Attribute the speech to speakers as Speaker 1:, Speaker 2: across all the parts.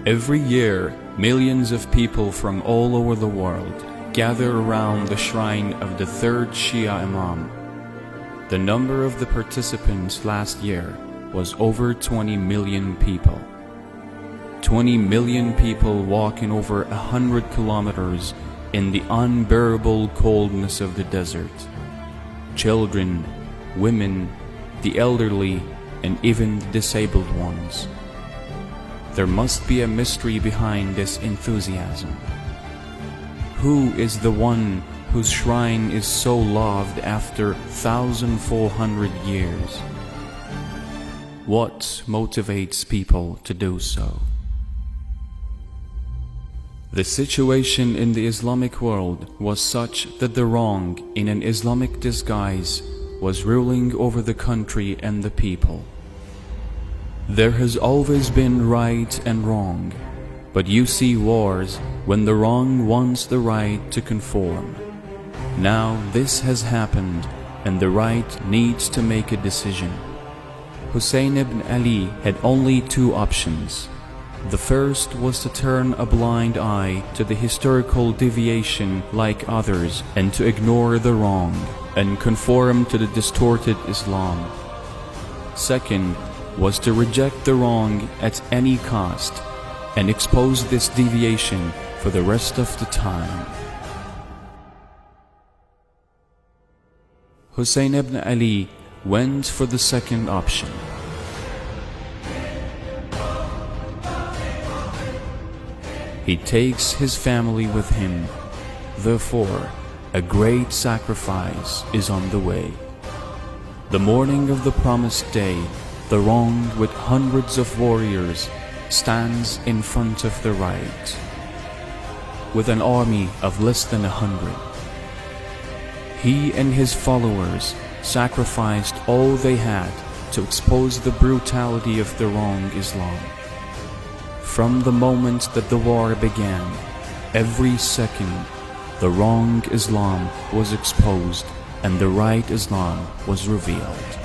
Speaker 1: Every year, millions of people from all over the world gather around the shrine of the third Shia Imam. The number of the participants last year was over 20 million people. 20 million people walking over 100 kilometers in the unbearable coldness of the desert. Children, women, the elderly, and even the disabled ones. There must be a mystery behind this enthusiasm. Who is the one whose shrine is so loved after 1,400 years? What motivates people to do so? The situation in the Islamic world was such that the wrong in an Islamic disguise was ruling over the country and the people. There has always been right and wrong, but you see wars when the wrong wants the right to conform. Now this has happened and the right needs to make a decision. Hussein ibn Ali had only two options. The first was to turn a blind eye to the historical deviation like others and to ignore the wrong and conform to the distorted Islam. Second was to reject the wrong at any cost and expose this deviation for the rest of the time. Hussein ibn Ali went for the second option. He takes his family with him. Therefore, a great sacrifice is on the way. The morning of the promised day, the wrong with hundreds of warriors stands in front of the right, with an army of less than 100. He and his followers sacrificed all they had to expose the brutality of the wrong Islam. From the moment that the war began, every second, the wrong Islam was exposed and the right Islam was revealed.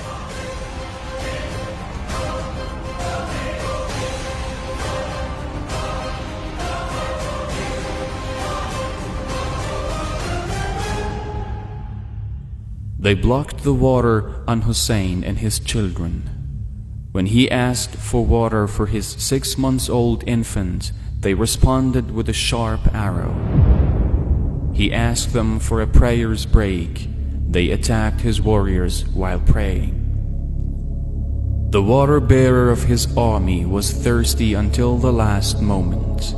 Speaker 1: They blocked the water on Hussein and his children. When he asked for water for his 6-month-old infant, they responded with a sharp arrow. He asked them for a prayer's break. They attacked his warriors while praying. The water bearer of his army was thirsty until the last moment.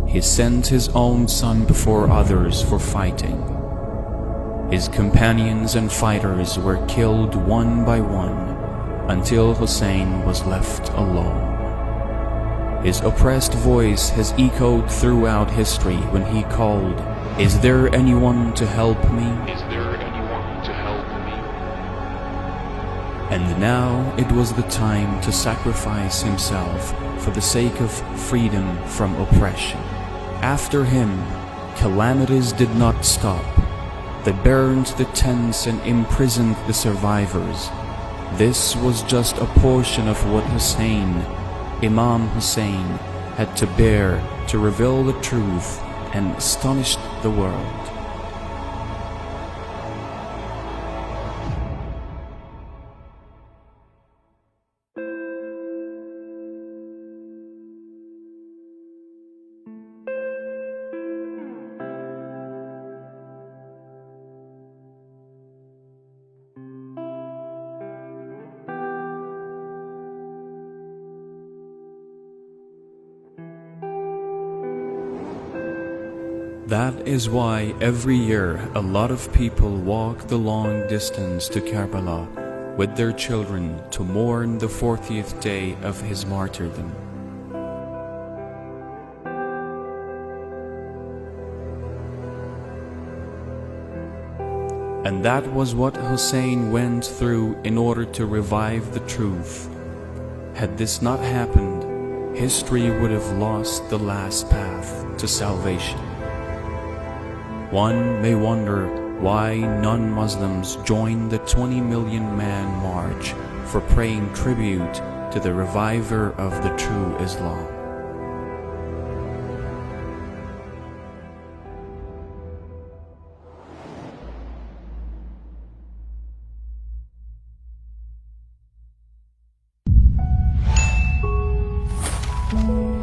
Speaker 1: He sent his own son before others for fighting. His companions and fighters were killed one by one, until Hussein was left alone. His oppressed voice has echoed throughout history when he called, "Is there anyone to help me? Is there anyone to help me?" And now it was the time to sacrifice himself for the sake of freedom from oppression. After him, calamities did not stop. They burned the tents and imprisoned the survivors. This was just a portion of what Imam Hussein, had to bear to reveal the truth and astonished the world. That is why every year a lot of people walk the long distance to Karbala with their children to mourn the 40th day of his martyrdom. And that was what Hussein went through in order to revive the truth. Had this not happened, history would have lost the last path to salvation. One may wonder why non-Muslims joined the 20 million man march for paying tribute to the reviver of the true Islam.
Speaker 2: you.